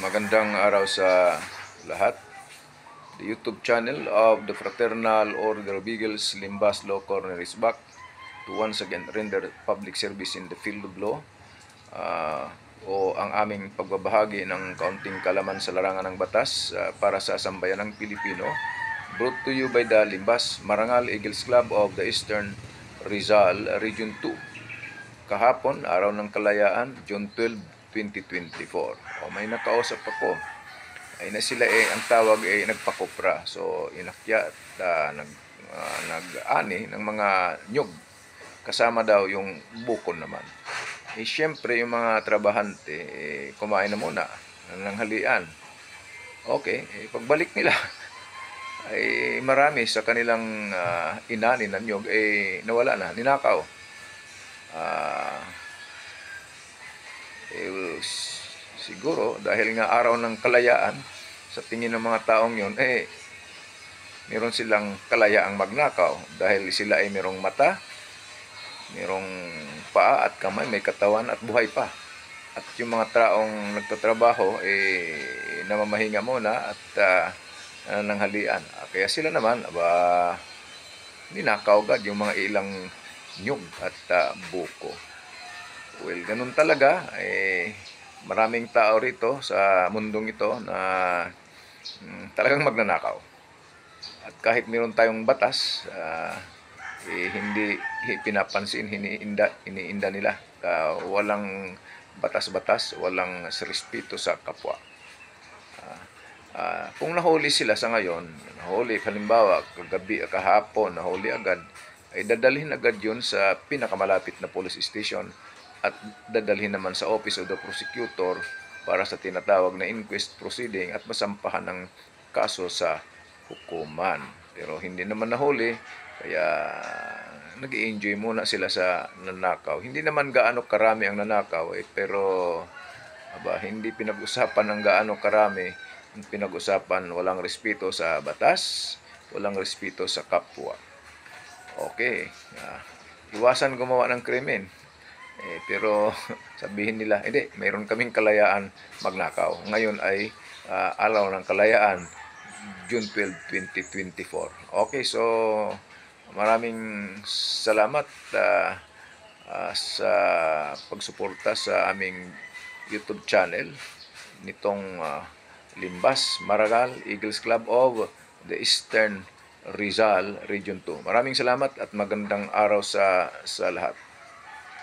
Magandang araw sa lahat. The YouTube channel of the Fraternal Order of Eagles Limbas Law Corner is back to once again render public service in the field of law o ang aming pagbabahagi ng kaunting kalaman sa larangan ng batas para sa sambayanang Pilipino, brought to you by the Limbas Marangal Eagles Club of the Eastern Rizal Region 2. Kahapon, araw ng kalayaan, June 12, 2024. May nakausap ako. Ay na sila ang tawag nagpakopra. So inakyat, nag-ani ng mga nyug. Kasama daw yung bukon naman. Siyempre yung mga trabahante kumain na muna ng halian. Okay, pagbalik nila ay marami sa kanilang inani ng nyug nawala na, ninakaw. Siguro dahil nga araw ng kalayaan, sa tingin ng mga taong yun, meron silang kalayaang magnakaw dahil sila ay merong mata, merong paa at kamay, may katawan at buhay pa. At yung mga taong nagtatrabaho namamahinga muna at nananghalian. Kaya sila naman ninakaw agad yung mga ilang nyug at buko. Well, ganun talaga. Maraming tao rito sa mundong ito na talagang magnanakaw. At kahit meron tayong batas, hindi pinapansin, iniinda nila. Walang batas-batas, walang respeto sa kapwa. Kung nahuli sila sa ngayon, halimbawa, kagabi, kahapon, nahuli agad, ay dadalhin agad yun sa pinakamalapit na police station at dadalhin naman sa Office of the Prosecutor para sa tinatawag na inquest proceeding at masampahan ng kaso sa hukuman. Pero hindi naman nahuli, kaya nag-i-enjoy muna sila sa nanakaw. Hindi naman gaano karami ang nanakaw, pero hindi pinag-usapan ng gaano karami. Ang pinag-usapan, walang respeto sa batas, walang respeto sa kapwa. Okay, iwasan gumawa ng krimen. Pero sabihin nila, hindi, mayroon kaming kalayaan magnakaw. Ngayon ay araw ng kalayaan, June 12, 2024. Okay, so maraming salamat sa pagsuporta sa aming YouTube channel nitong Limbas Marangal Eagles Club of the Eastern Rizal Region 2. Maraming salamat at magandang araw sa lahat.